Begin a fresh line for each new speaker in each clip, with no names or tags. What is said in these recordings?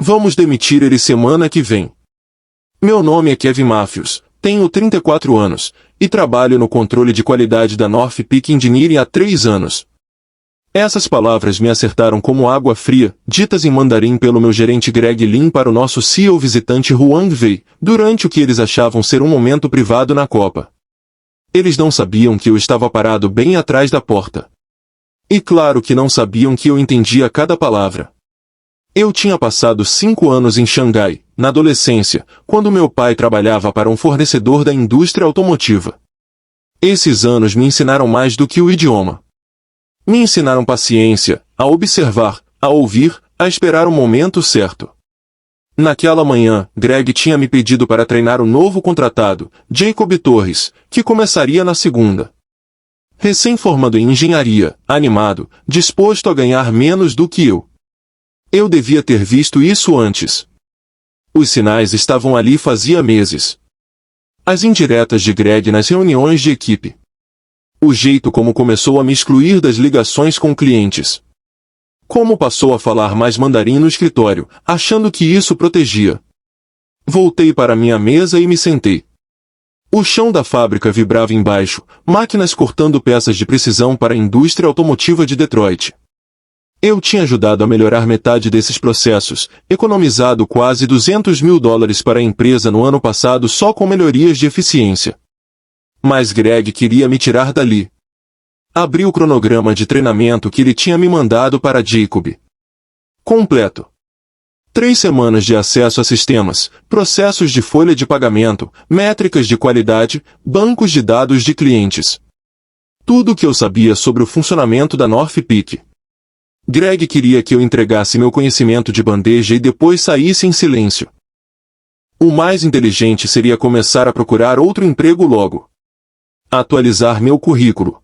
Vamos demitir ele semana que vem. Meu nome é Kevin Matthews, tenho 34 anos, e trabalho no controle de qualidade da North Peak Engineering há 3 anos. Essas palavras me acertaram como água fria, ditas em mandarim pelo meu gerente Greg Lin para o nosso CEO visitante Huang Wei, durante o que eles achavam ser um momento privado na Copa. Eles não sabiam que eu estava parado bem atrás da porta. E claro que não sabiam que eu entendia cada palavra. Eu tinha passado 5 anos em Xangai, na adolescência, quando meu pai trabalhava para um fornecedor da indústria automotiva. Esses anos me ensinaram mais do que o idioma. Me ensinaram paciência, a observar, a ouvir, a esperar o momento certo. Naquela manhã, Greg tinha me pedido para treinar o novo contratado, Jacob Torres, que começaria na segunda. Recém-formado em engenharia, animado, disposto a ganhar menos do que eu. Eu devia ter visto isso antes. Os sinais estavam ali fazia meses. As indiretas de Greg nas reuniões de equipe. O jeito como começou a me excluir das ligações com clientes. Como passou a falar mais mandarim no escritório, achando que isso protegia. Voltei para minha mesa e me sentei. O chão da fábrica vibrava embaixo, máquinas cortando peças de precisão para a indústria automotiva de Detroit. Eu tinha ajudado a melhorar metade desses processos, economizado quase $200 mil para a empresa no ano passado só com melhorias de eficiência. Mas Greg queria me tirar dali. Abri o cronograma de treinamento que ele tinha me mandado para Jacob. Completo. 3 semanas de acesso a sistemas, processos de folha de pagamento, métricas de qualidade, bancos de dados de clientes. Tudo o que eu sabia sobre o funcionamento da North Peak. Greg queria que eu entregasse meu conhecimento de bandeja e depois saísse em silêncio. O mais inteligente seria começar a procurar outro emprego logo. Atualizar meu currículo.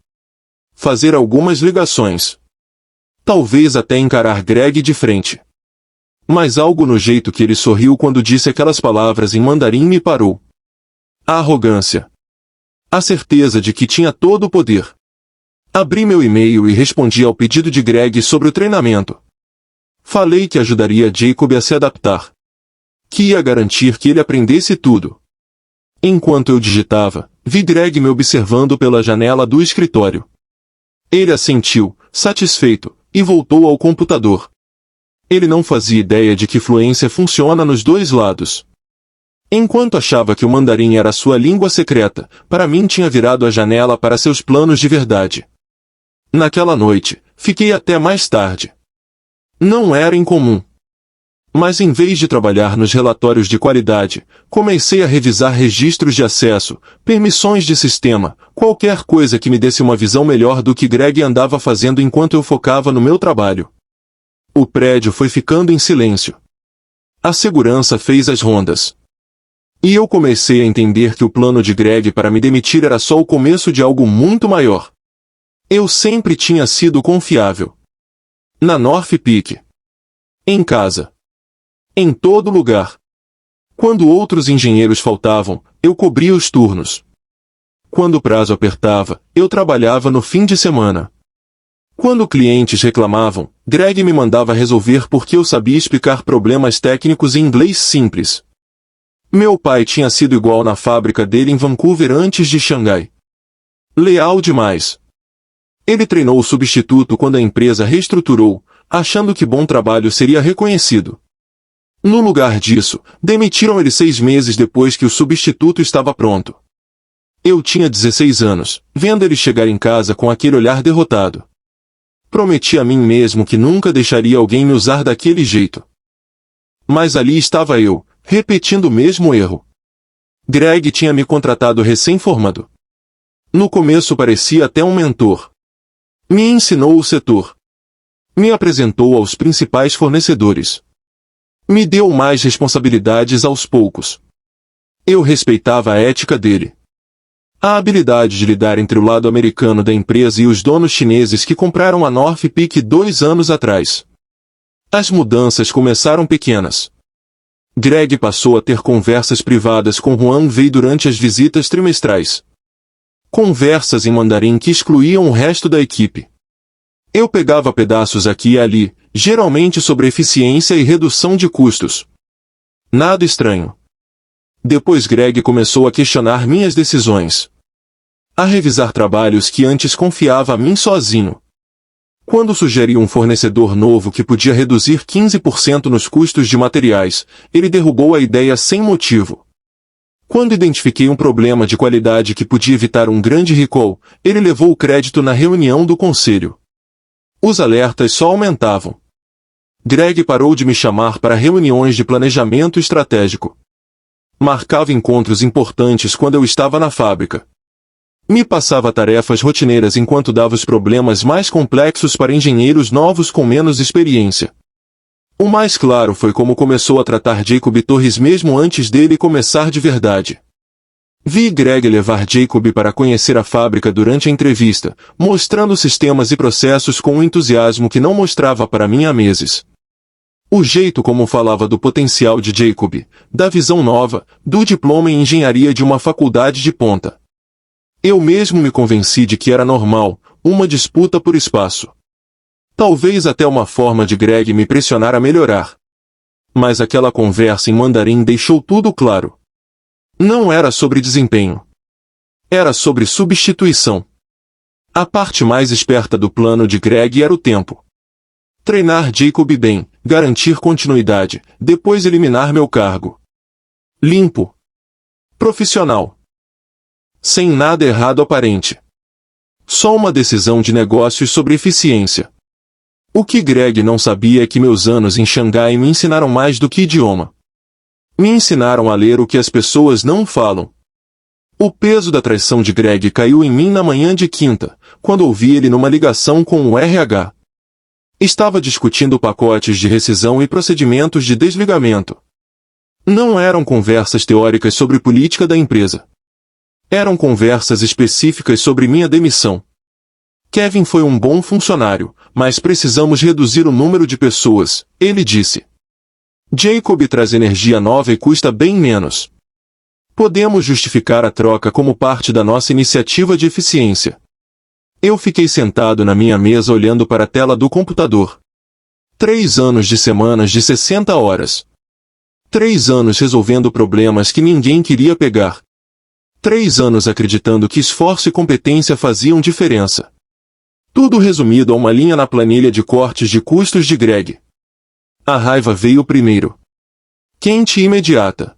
Fazer algumas ligações. Talvez até encarar Greg de frente. Mas algo no jeito que ele sorriu quando disse aquelas palavras em mandarim me parou. A arrogância. A certeza de que tinha todo o poder. Abri meu e-mail e respondi ao pedido de Greg sobre o treinamento. Falei que ajudaria Jacob a se adaptar. Que ia garantir que ele aprendesse tudo. Enquanto eu digitava, vi Greg me observando pela janela do escritório. Ele assentiu, satisfeito, e voltou ao computador. Ele não fazia ideia de que fluência funciona nos dois lados. Enquanto achava que o mandarim era sua língua secreta, para mim tinha virado a janela para seus planos de verdade. Naquela noite, fiquei até mais tarde. Não era incomum. Mas em vez de trabalhar nos relatórios de qualidade, comecei a revisar registros de acesso, permissões de sistema, qualquer coisa que me desse uma visão melhor do que Greg andava fazendo enquanto eu focava no meu trabalho. O prédio foi ficando em silêncio. A segurança fez as rondas. E eu comecei a entender que o plano de Greg para me demitir era só o começo de algo muito maior. Eu sempre tinha sido confiável. Na North Peak. Em casa. Em todo lugar. Quando outros engenheiros faltavam, eu cobria os turnos. Quando o prazo apertava, eu trabalhava no fim de semana. Quando clientes reclamavam, Greg me mandava resolver porque eu sabia explicar problemas técnicos em inglês simples. Meu pai tinha sido igual na fábrica dele em Vancouver antes de Xangai. Leal demais. Ele treinou o substituto quando a empresa reestruturou, achando que bom trabalho seria reconhecido. No lugar disso, demitiram ele 6 meses depois que o substituto estava pronto. Eu tinha 16 anos, vendo ele chegar em casa com aquele olhar derrotado. Prometi a mim mesmo que nunca deixaria alguém me usar daquele jeito. Mas ali estava eu, repetindo o mesmo erro. Greg tinha me contratado recém-formado. No começo parecia até um mentor. Me ensinou o setor. Me apresentou aos principais fornecedores. Me deu mais responsabilidades aos poucos. Eu respeitava a ética dele. A habilidade de lidar entre o lado americano da empresa e os donos chineses que compraram a North Peak 2 anos atrás. As mudanças começaram pequenas. Greg passou a ter conversas privadas com Huang Wei durante as visitas trimestrais. Conversas em mandarim que excluíam o resto da equipe. Eu pegava pedaços aqui e ali, geralmente sobre eficiência e redução de custos. Nada estranho. Depois Greg começou a questionar minhas decisões. A revisar trabalhos que antes confiava a mim sozinho. Quando sugeri um fornecedor novo que podia reduzir 15% nos custos de materiais, ele derrubou a ideia sem motivo. Quando identifiquei um problema de qualidade que podia evitar um grande recall, ele levou o crédito na reunião do conselho. Os alertas só aumentavam. Greg parou de me chamar para reuniões de planejamento estratégico. Marcava encontros importantes quando eu estava na fábrica. Me passava tarefas rotineiras enquanto dava os problemas mais complexos para engenheiros novos com menos experiência. O mais claro foi como começou a tratar Jacob Torres mesmo antes dele começar de verdade. Vi Greg levar Jacob para conhecer a fábrica durante a entrevista, mostrando sistemas e processos com um entusiasmo que não mostrava para mim há meses. O jeito como falava do potencial de Jacob, da visão nova, do diploma em engenharia de uma faculdade de ponta. Eu mesmo me convenci de que era normal, uma disputa por espaço. Talvez até uma forma de Greg me pressionar a melhorar. Mas aquela conversa em mandarim deixou tudo claro. Não era sobre desempenho. Era sobre substituição. A parte mais esperta do plano de Greg era o tempo. Treinar Jacob bem, garantir continuidade, depois eliminar meu cargo. Limpo. Profissional. Sem nada errado aparente. Só uma decisão de negócios sobre eficiência. O que Greg não sabia é que meus anos em Xangai me ensinaram mais do que idioma. Me ensinaram a ler o que as pessoas não falam. O peso da traição de Greg caiu em mim na manhã de quinta, quando ouvi ele numa ligação com o RH. Estava discutindo pacotes de rescisão e procedimentos de desligamento. Não eram conversas teóricas sobre política da empresa. Eram conversas específicas sobre minha demissão. Kevin foi um bom funcionário, mas precisamos reduzir o número de pessoas, ele disse. Jacob traz energia nova e custa bem menos. Podemos justificar a troca como parte da nossa iniciativa de eficiência. Eu fiquei sentado na minha mesa olhando para a tela do computador. 3 anos de semanas de 60 horas. 3 anos resolvendo problemas que ninguém queria pegar. 3 anos acreditando que esforço e competência faziam diferença. Tudo resumido a uma linha na planilha de cortes de custos de Greg. A raiva veio primeiro. Quente e imediata.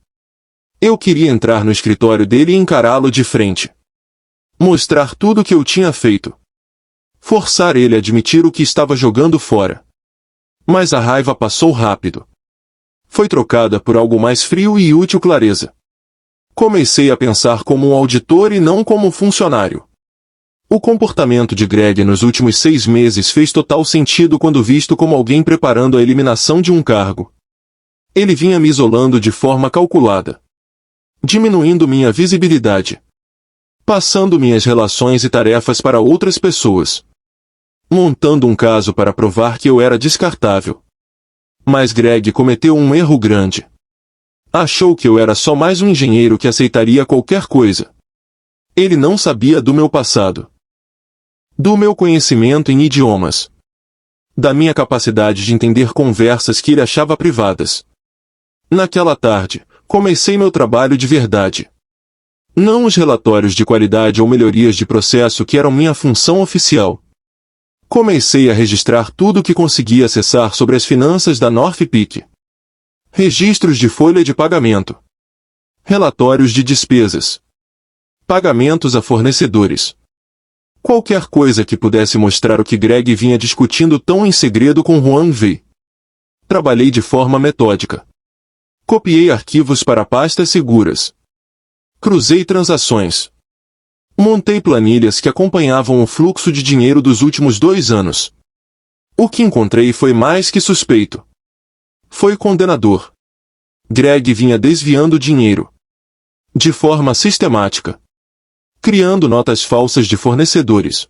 Eu queria entrar no escritório dele e encará-lo de frente. Mostrar tudo o que eu tinha feito. Forçar ele a admitir o que estava jogando fora. Mas a raiva passou rápido. Foi trocada por algo mais frio e útil clareza. Comecei a pensar como um auditor e não como um funcionário. O comportamento de Greg nos últimos 6 meses fez total sentido quando visto como alguém preparando a eliminação de um cargo. Ele vinha me isolando de forma calculada. Diminuindo minha visibilidade. Passando minhas relações e tarefas para outras pessoas. Montando um caso para provar que eu era descartável. Mas Greg cometeu um erro grande. Achou que eu era só mais um engenheiro que aceitaria qualquer coisa. Ele não sabia do meu passado. Do meu conhecimento em idiomas. Da minha capacidade de entender conversas que ele achava privadas. Naquela tarde, comecei meu trabalho de verdade. Não os relatórios de qualidade ou melhorias de processo que eram minha função oficial. Comecei a registrar tudo o que conseguia acessar sobre as finanças da North Peak. Registros de folha de pagamento. Relatórios de despesas. Pagamentos a fornecedores. Qualquer coisa que pudesse mostrar o que Greg vinha discutindo tão em segredo com Juan V. Trabalhei de forma metódica. Copiei arquivos para pastas seguras. Cruzei transações. Montei planilhas que acompanhavam o fluxo de dinheiro dos últimos 2 anos. O que encontrei foi mais que suspeito. Foi condenador. Greg vinha desviando dinheiro. De forma sistemática. Criando notas falsas de fornecedores.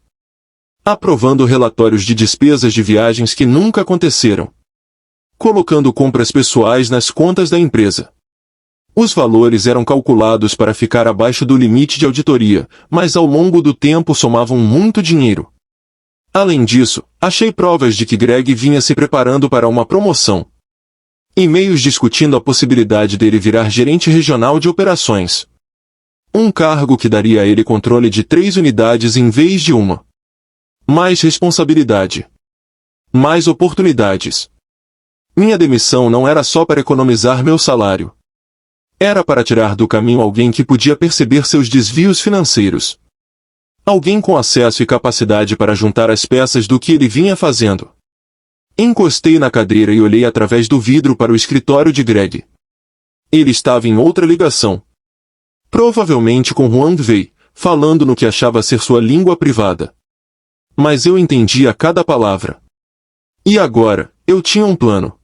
Aprovando relatórios de despesas de viagens que nunca aconteceram. Colocando compras pessoais nas contas da empresa. Os valores eram calculados para ficar abaixo do limite de auditoria, mas ao longo do tempo somavam muito dinheiro. Além disso, achei provas de que Greg vinha se preparando para uma promoção. E-mails discutindo a possibilidade dele virar gerente regional de operações. Um cargo que daria a ele controle de 3 unidades em vez de uma. Mais responsabilidade. Mais oportunidades. Minha demissão não era só para economizar meu salário. Era para tirar do caminho alguém que podia perceber seus desvios financeiros. Alguém com acesso e capacidade para juntar as peças do que ele vinha fazendo. Encostei na cadeira e olhei através do vidro para o escritório de Greg. Ele estava em outra ligação. Provavelmente com Huang Wei, falando no que achava ser sua língua privada. Mas eu entendia cada palavra. E agora, eu tinha um plano.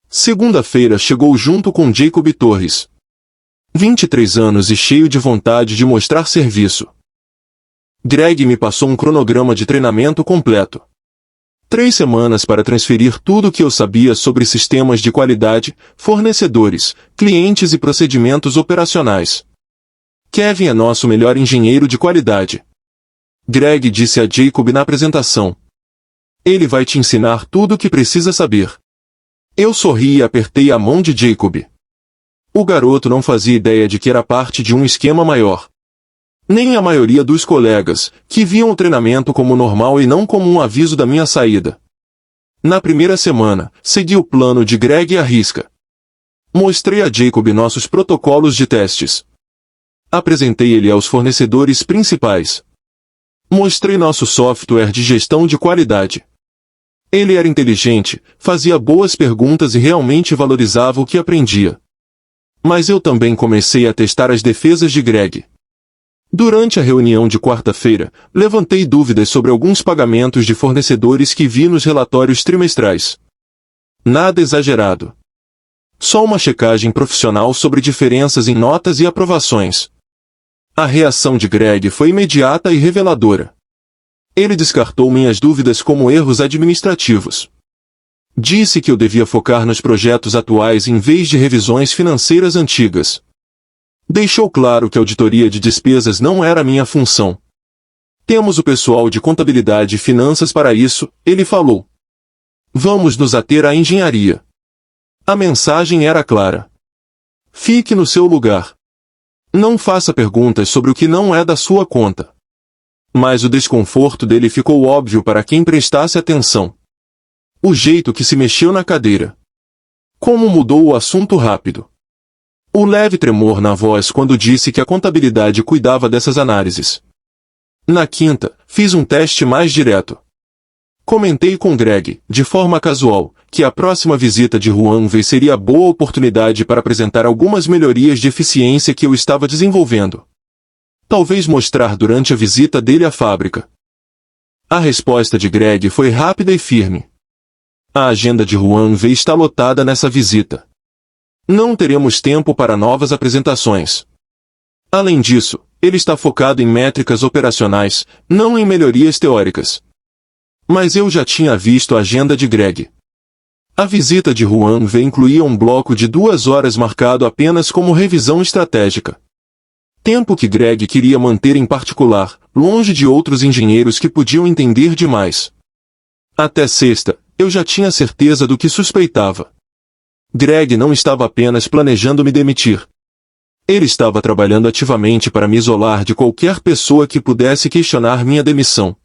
Segunda-feira chegou junto com Jacob Torres. 23 anos e cheio de vontade de mostrar serviço. Greg me passou um cronograma de treinamento completo. 3 semanas para transferir tudo o que eu sabia sobre sistemas de qualidade, fornecedores, clientes e procedimentos operacionais. Kevin é nosso melhor engenheiro de qualidade. Greg disse a Jacob na apresentação. Ele vai te ensinar tudo o que precisa saber. Eu sorri e apertei a mão de Jacob. O garoto não fazia ideia de que era parte de um esquema maior. Nem a maioria dos colegas, que viam o treinamento como normal e não como um aviso da minha saída. Na primeira semana, segui o plano de Greg à risca. Mostrei a Jacob nossos protocolos de testes. Apresentei ele aos fornecedores principais. Mostrei nosso software de gestão de qualidade. Ele era inteligente, fazia boas perguntas e realmente valorizava o que aprendia. Mas eu também comecei a testar as defesas de Greg. Durante a reunião de quarta-feira, levantei dúvidas sobre alguns pagamentos de fornecedores que vi nos relatórios trimestrais. Nada exagerado. Só uma checagem profissional sobre diferenças em notas e aprovações. A reação de Greg foi imediata e reveladora. Ele descartou minhas dúvidas como erros administrativos. Disse que eu devia focar nos projetos atuais em vez de revisões financeiras antigas. Deixou claro que a auditoria de despesas não era minha função. Temos o pessoal de contabilidade e finanças para isso, ele falou. Vamos nos ater à engenharia. A mensagem era clara. Fique no seu lugar. Não faça perguntas sobre o que não é da sua conta. Mas o desconforto dele ficou óbvio para quem prestasse atenção. O jeito que se mexeu na cadeira. Como mudou o assunto rápido. O leve tremor na voz quando disse que a contabilidade cuidava dessas análises. Na quinta, fiz um teste mais direto. Comentei com Greg, de forma casual, que a próxima visita de Huang Wei seria boa oportunidade para apresentar algumas melhorias de eficiência que eu estava desenvolvendo. Talvez mostrar durante a visita dele à fábrica. A resposta de Greg foi rápida e firme. A agenda de Huang Wei está lotada nessa visita. Não teremos tempo para novas apresentações. Além disso, ele está focado em métricas operacionais, não em melhorias teóricas. Mas eu já tinha visto a agenda de Greg. A visita de Huang Wei incluía um bloco de 2 horas marcado apenas como revisão estratégica. Tempo que Greg queria manter em particular, longe de outros engenheiros que podiam entender demais. Até sexta, eu já tinha certeza do que suspeitava. Greg não estava apenas planejando me demitir. Ele estava trabalhando ativamente para me isolar de qualquer pessoa que pudesse questionar minha demissão.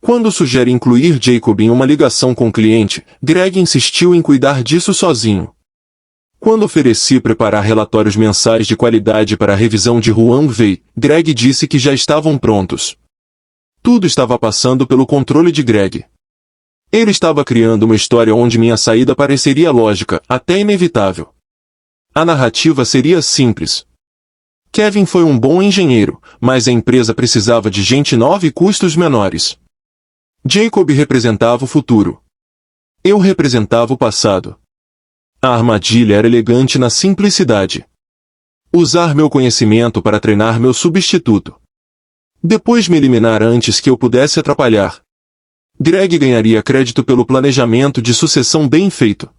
Quando sugere incluir Jacob em uma ligação com o cliente, Greg insistiu em cuidar disso sozinho. Quando ofereci preparar relatórios mensais de qualidade para a revisão de Huang Wei, Greg disse que já estavam prontos. Tudo estava passando pelo controle de Greg. Ele estava criando uma história onde minha saída pareceria lógica, até inevitável. A narrativa seria simples. Kevin foi um bom engenheiro, mas a empresa precisava de gente nova e custos menores. Jacob representava o futuro. Eu representava o passado. A armadilha era elegante na simplicidade. Usar meu conhecimento para treinar meu substituto. Depois me eliminar antes que eu pudesse atrapalhar. Greg ganharia crédito pelo planejamento de sucessão bem feito.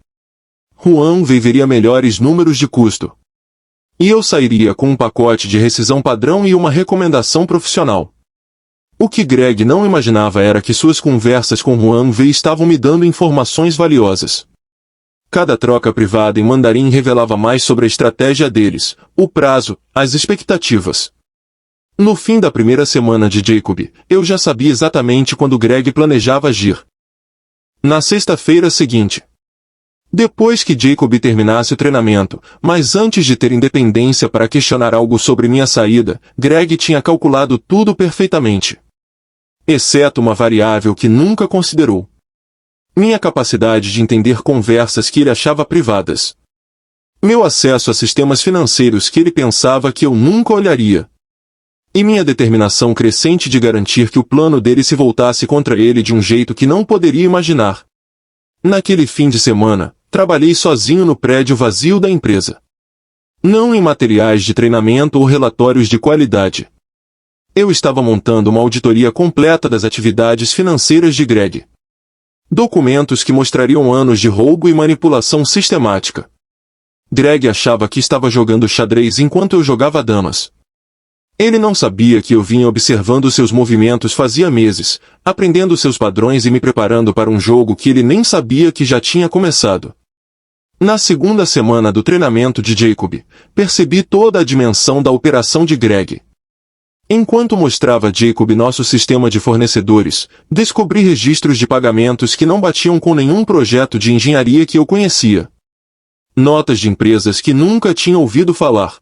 Huang Wei veria melhores números de custo. E eu sairia com um pacote de rescisão padrão e uma recomendação profissional. O que Greg não imaginava era que suas conversas com Huang Wei estavam me dando informações valiosas. Cada troca privada em mandarim revelava mais sobre a estratégia deles, o prazo, as expectativas. No fim da primeira semana de Jacob, eu já sabia exatamente quando Greg planejava agir. Na sexta-feira seguinte. Depois que Jacob terminasse o treinamento, mas antes de ter independência para questionar algo sobre minha saída, Greg tinha calculado tudo perfeitamente. Exceto uma variável que nunca considerou. Minha capacidade de entender conversas que ele achava privadas. Meu acesso a sistemas financeiros que ele pensava que eu nunca olharia. E minha determinação crescente de garantir que o plano dele se voltasse contra ele de um jeito que não poderia imaginar. Naquele fim de semana, trabalhei sozinho no prédio vazio da empresa. Não em materiais de treinamento ou relatórios de qualidade. Eu estava montando uma auditoria completa das atividades financeiras de Greg. Documentos que mostrariam anos de roubo e manipulação sistemática. Greg achava que estava jogando xadrez enquanto eu jogava damas. Ele não sabia que eu vinha observando seus movimentos fazia meses, aprendendo seus padrões e me preparando para um jogo que ele nem sabia que já tinha começado. Na segunda semana do treinamento de Jacob, percebi toda a dimensão da operação de Greg. Enquanto mostrava a Jacob nosso sistema de fornecedores, descobri registros de pagamentos que não batiam com nenhum projeto de engenharia que eu conhecia. Notas de empresas que nunca tinha ouvido falar.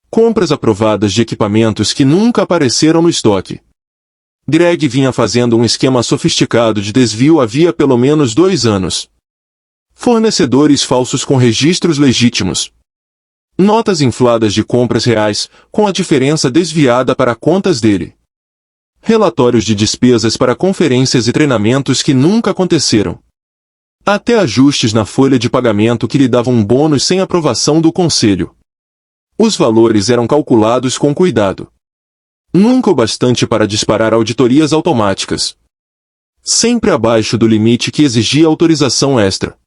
Compras aprovadas de equipamentos que nunca apareceram no estoque. Greg vinha fazendo um esquema sofisticado de desvio havia pelo menos 2 anos. Fornecedores falsos com registros legítimos. Notas infladas de compras reais, com a diferença desviada para contas dele. Relatórios de despesas para conferências e treinamentos que nunca aconteceram. Até ajustes na folha de pagamento que lhe davam um bônus sem aprovação do conselho. Os valores eram calculados com cuidado. Nunca o bastante para disparar auditorias automáticas. Sempre abaixo do limite que exigia autorização extra.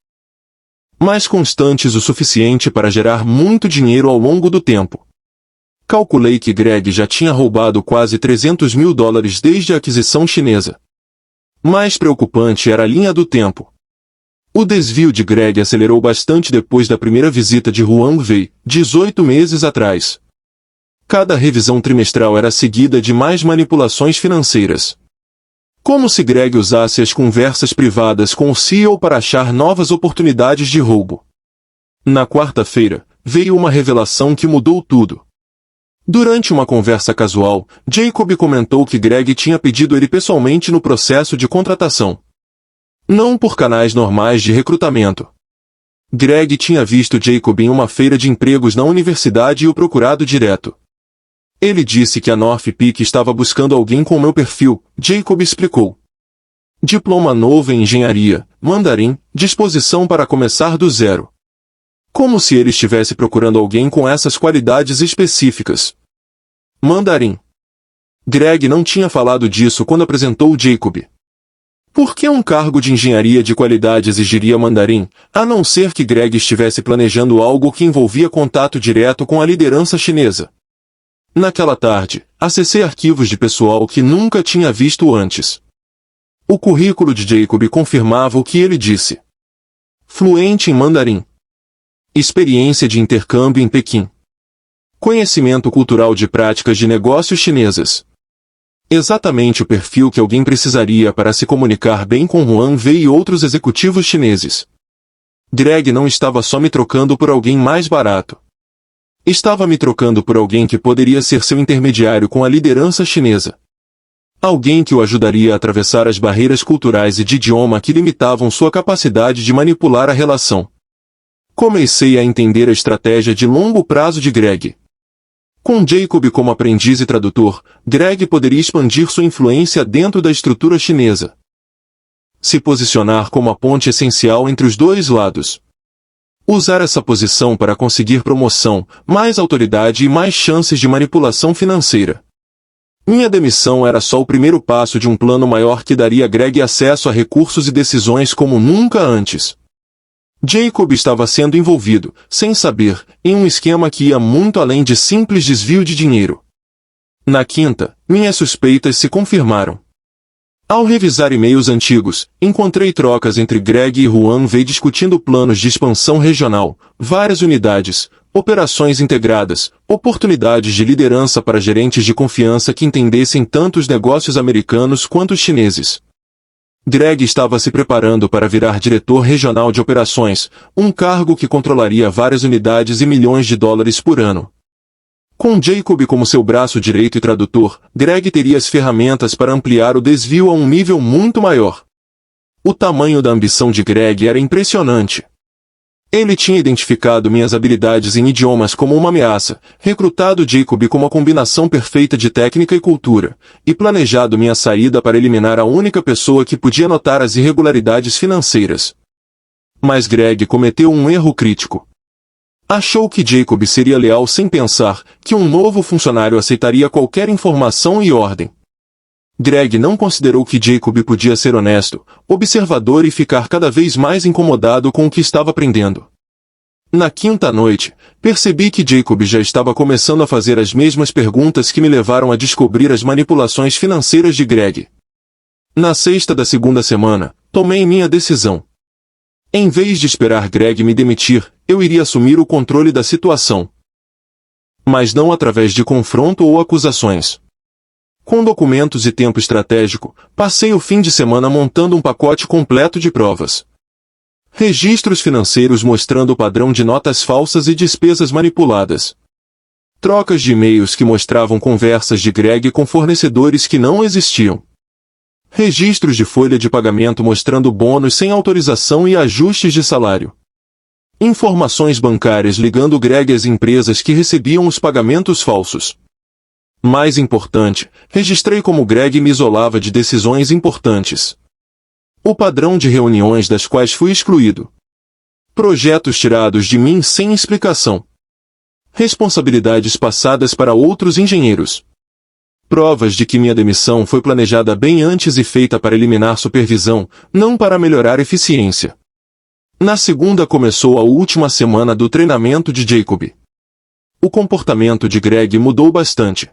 Mas constantes o suficiente para gerar muito dinheiro ao longo do tempo. Calculei que Greg já tinha roubado quase $300 mil desde a aquisição chinesa. Mais preocupante era a linha do tempo. O desvio de Greg acelerou bastante depois da primeira visita de Huang Wei, 18 meses atrás. Cada revisão trimestral era seguida de mais manipulações financeiras. Como se Greg usasse as conversas privadas com o CEO para achar novas oportunidades de roubo. Na quarta-feira, veio uma revelação que mudou tudo. Durante uma conversa casual, Jacob comentou que Greg tinha pedido ele pessoalmente no processo de contratação. Não por canais normais de recrutamento. Greg tinha visto Jacob em uma feira de empregos na universidade e o procurado direto. Ele disse que a North Peak estava buscando alguém com meu perfil, Jacob explicou. Diploma novo em engenharia, mandarim, disposição para começar do zero. Como se ele estivesse procurando alguém com essas qualidades específicas. Mandarim. Greg não tinha falado disso quando apresentou Jacob. Por que um cargo de engenharia de qualidade exigiria mandarim, a não ser que Greg estivesse planejando algo que envolvia contato direto com a liderança chinesa? Naquela tarde, acessei arquivos de pessoal que nunca tinha visto antes. O currículo de Jacob confirmava o que ele disse. Fluente em mandarim. Experiência de intercâmbio em Pequim. Conhecimento cultural de práticas de negócios chinesas. Exatamente o perfil que alguém precisaria para se comunicar bem com Huang Wei e outros executivos chineses. Greg não estava só me trocando por alguém mais barato. Estava me trocando por alguém que poderia ser seu intermediário com a liderança chinesa. Alguém que o ajudaria a atravessar as barreiras culturais e de idioma que limitavam sua capacidade de manipular a relação. Comecei a entender a estratégia de longo prazo de Greg. Com Jacob como aprendiz e tradutor, Greg poderia expandir sua influência dentro da estrutura chinesa. Se posicionar como a ponte essencial entre os dois lados. Usar essa posição para conseguir promoção, mais autoridade e mais chances de manipulação financeira. Minha demissão era só o primeiro passo de um plano maior que daria a Greg acesso a recursos e decisões como nunca antes. Jacob estava sendo envolvido, sem saber, em um esquema que ia muito além de simples desvio de dinheiro. Na quinta, minhas suspeitas se confirmaram. Ao revisar e-mails antigos, encontrei trocas entre Greg e Juan Wei discutindo planos de expansão regional, várias unidades, operações integradas, oportunidades de liderança para gerentes de confiança que entendessem tanto os negócios americanos quanto os chineses. Greg estava se preparando para virar diretor regional de operações, um cargo que controlaria várias unidades e milhões de dólares por ano. Com Jacob como seu braço direito e tradutor, Greg teria as ferramentas para ampliar o desvio a um nível muito maior. O tamanho da ambição de Greg era impressionante. Ele tinha identificado minhas habilidades em idiomas como uma ameaça, recrutado Jacob como a combinação perfeita de técnica e cultura, e planejado minha saída para eliminar a única pessoa que podia notar as irregularidades financeiras. Mas Greg cometeu um erro crítico. Achou que Jacob seria leal sem pensar que um novo funcionário aceitaria qualquer informação e ordem. Greg não considerou que Jacob podia ser honesto, observador e ficar cada vez mais incomodado com o que estava aprendendo. Na quinta noite, percebi que Jacob já estava começando a fazer as mesmas perguntas que me levaram a descobrir as manipulações financeiras de Greg. Na sexta da segunda semana, tomei minha decisão. Em vez de esperar Greg me demitir, eu iria assumir o controle da situação. Mas não através de confronto ou acusações. Com documentos e tempo estratégico, passei o fim de semana montando um pacote completo de provas. Registros financeiros mostrando o padrão de notas falsas e despesas manipuladas. Trocas de e-mails que mostravam conversas de Greg com fornecedores que não existiam. Registros de folha de pagamento mostrando bônus sem autorização e ajustes de salário. Informações bancárias ligando Greg às empresas que recebiam os pagamentos falsos. Mais importante, registrei como Greg me isolava de decisões importantes. O padrão de reuniões das quais fui excluído. Projetos tirados de mim sem explicação. Responsabilidades passadas para outros engenheiros. Provas de que minha demissão foi planejada bem antes e feita para eliminar supervisão, não para melhorar eficiência. Na segunda começou a última semana do treinamento de Jacob. O comportamento de Greg mudou bastante.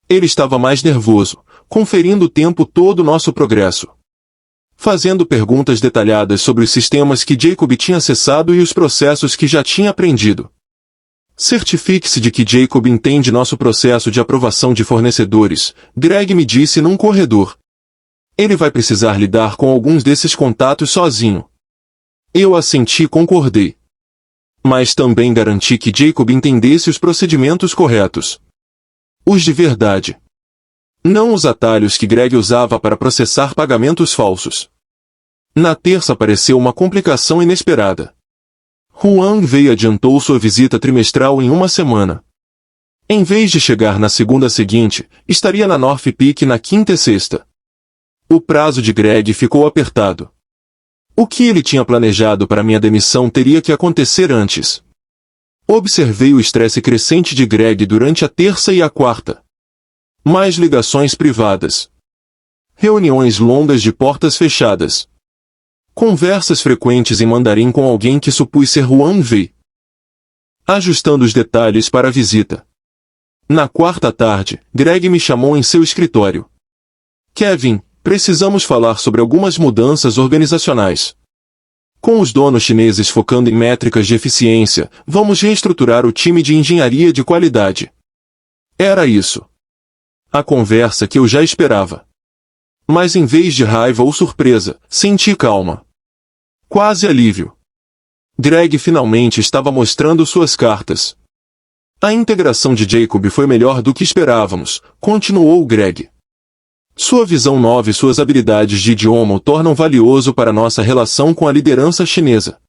Ele estava mais nervoso, conferindo o tempo todo nosso progresso. Fazendo perguntas detalhadas sobre os sistemas que Jacob tinha acessado e os processos que já tinha aprendido. Certifique-se de que Jacob entende nosso processo de aprovação de fornecedores, Greg me disse num corredor. Ele vai precisar lidar com alguns desses contatos sozinho. Eu assenti e concordei. Mas também garanti que Jacob entendesse os procedimentos corretos. Os de verdade. Não os atalhos que Greg usava para processar pagamentos falsos. Na terça apareceu uma complicação inesperada. Juan Wei adiantou sua visita trimestral em uma semana. Em vez de chegar na segunda seguinte, estaria na North Peak na quinta e sexta. O prazo de Greg ficou apertado. O que ele tinha planejado para minha demissão teria que acontecer antes. Observei o estresse crescente de Greg durante a terça e a quarta. Mais ligações privadas. Reuniões longas de portas fechadas. Conversas frequentes em mandarim com alguém que supus ser Juan Wei. Ajustando os detalhes para a visita. Na quarta tarde, Greg me chamou em seu escritório. Kevin, precisamos falar sobre algumas mudanças organizacionais. Com os donos chineses focando em métricas de eficiência, vamos reestruturar o time de engenharia de qualidade. Era isso. A conversa que eu já esperava. Mas em vez de raiva ou surpresa, senti calma. Quase alívio. Greg finalmente estava mostrando suas cartas. A integração de Jacob foi melhor do que esperávamos, continuou Greg. Sua visão nova e suas habilidades de idioma o tornam valioso para nossa relação com a liderança chinesa.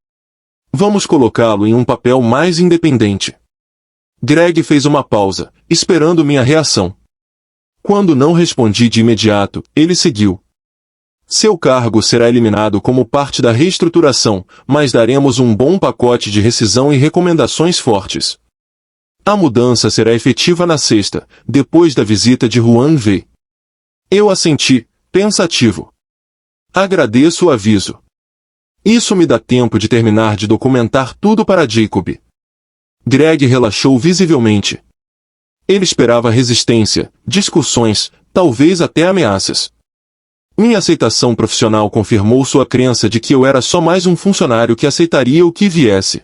Vamos colocá-lo em um papel mais independente. Greg fez uma pausa, esperando minha reação. Quando não respondi de imediato, ele seguiu. Seu cargo será eliminado como parte da reestruturação, mas daremos um bom pacote de rescisão e recomendações fortes. A mudança será efetiva na sexta, depois da visita de Juan Wei. Eu assenti, pensativo. Agradeço o aviso. Isso me dá tempo de terminar de documentar tudo para Jacob. Greg relaxou visivelmente. Ele esperava resistência, discussões, talvez até ameaças. Minha aceitação profissional confirmou sua crença de que eu era só mais um funcionário que aceitaria o que viesse.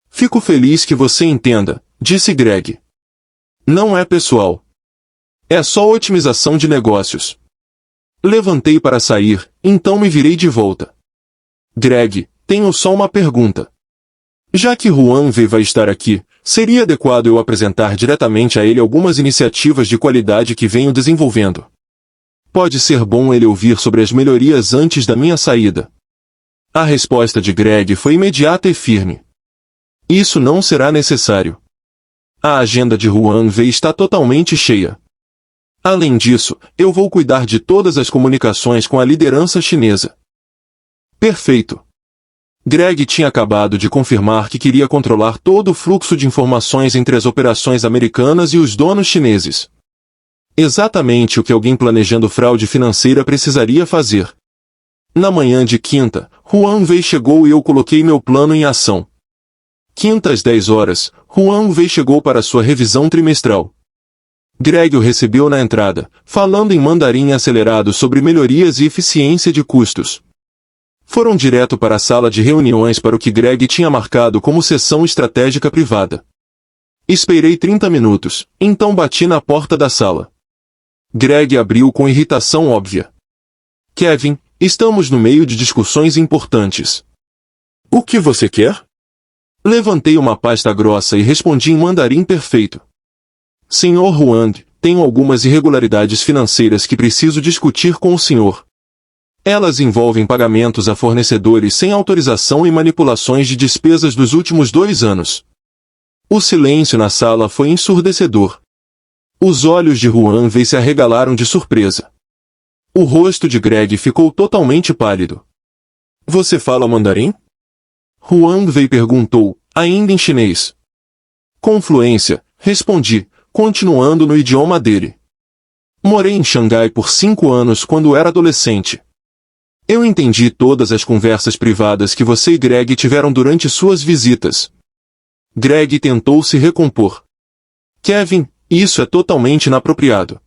Fico feliz que você entenda, disse Greg. Não é pessoal. É só otimização de negócios. Levantei para sair, então me virei de volta. Greg, tenho só uma pergunta. Já que Juan V vai estar aqui, seria adequado eu apresentar diretamente a ele algumas iniciativas de qualidade que venho desenvolvendo. Pode ser bom ele ouvir sobre as melhorias antes da minha saída. A resposta de Greg foi imediata e firme. Isso não será necessário. A agenda de Juan V está totalmente cheia. Além disso, eu vou cuidar de todas as comunicações com a liderança chinesa. Perfeito. Greg tinha acabado de confirmar que queria controlar todo o fluxo de informações entre as operações americanas e os donos chineses. Exatamente o que alguém planejando fraude financeira precisaria fazer. Na manhã de quinta, Juan V chegou e eu coloquei meu plano em ação. Quinta às 10 horas, Juan V chegou para sua revisão trimestral. Greg o recebeu na entrada, falando em mandarim acelerado sobre melhorias e eficiência de custos. Foram direto para a sala de reuniões para o que Greg tinha marcado como sessão estratégica privada. Esperei 30 minutos, então bati na porta da sala. Greg abriu com irritação óbvia. Kevin, estamos no meio de discussões importantes. O que você quer? Levantei uma pasta grossa e respondi em mandarim perfeito. Senhor Huang, tenho algumas irregularidades financeiras que preciso discutir com o senhor. Elas envolvem pagamentos a fornecedores sem autorização e manipulações de despesas dos últimos 2 anos. O silêncio na sala foi ensurdecedor. Os olhos de Juan V se arregalaram de surpresa. O rosto de Greg ficou totalmente pálido. Você fala mandarim? Juan V perguntou, ainda em chinês. Com fluência, respondi, continuando no idioma dele. Morei em Xangai por 5 anos quando era adolescente. Eu entendi todas as conversas privadas que você e Greg tiveram durante suas visitas. Greg tentou se recompor. Kevin, isso é totalmente inapropriado.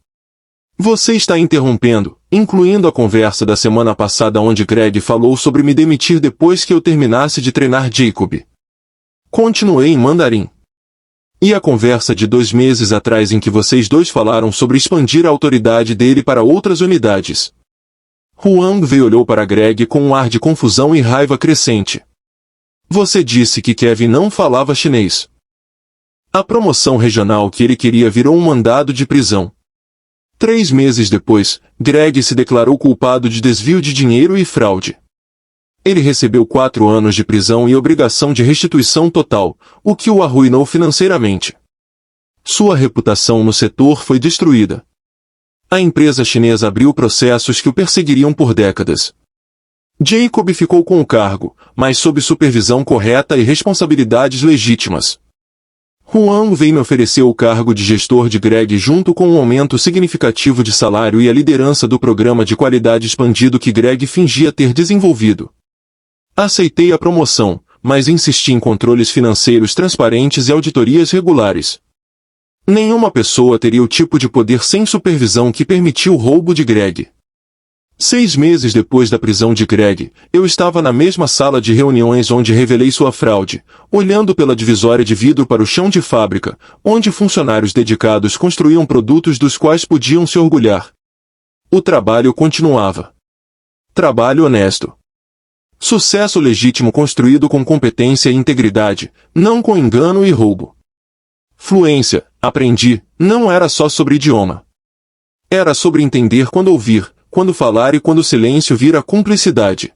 Você está interrompendo, incluindo a conversa da semana passada onde Greg falou sobre me demitir depois que eu terminasse de treinar Jacob. Continuei em mandarim. E a conversa de 2 meses atrás em que vocês dois falaram sobre expandir a autoridade dele para outras unidades. Juan V olhou para Greg com um ar de confusão e raiva crescente. Você disse que Kevin não falava chinês. A promoção regional que ele queria virou um mandado de prisão. 3 meses depois, Greg se declarou culpado de desvio de dinheiro e fraude. Ele recebeu 4 anos de prisão e obrigação de restituição total, o que o arruinou financeiramente. Sua reputação no setor foi destruída. A empresa chinesa abriu processos que o perseguiriam por décadas. Jacob ficou com o cargo, mas sob supervisão correta e responsabilidades legítimas. Juan V me ofereceu o cargo de gestor de Greg junto com um aumento significativo de salário e a liderança do programa de qualidade expandido que Greg fingia ter desenvolvido. Aceitei a promoção, mas insisti em controles financeiros transparentes e auditorias regulares. Nenhuma pessoa teria o tipo de poder sem supervisão que permitiu o roubo de Greg. 6 meses depois da prisão de Greg, eu estava na mesma sala de reuniões onde revelei sua fraude, olhando pela divisória de vidro para o chão de fábrica, onde funcionários dedicados construíam produtos dos quais podiam se orgulhar. O trabalho continuava. Trabalho honesto. Sucesso legítimo construído com competência e integridade, não com engano e roubo. Fluência, aprendi, não era só sobre idioma. Era sobre entender quando ouvir, quando falar e quando o silêncio vira cumplicidade.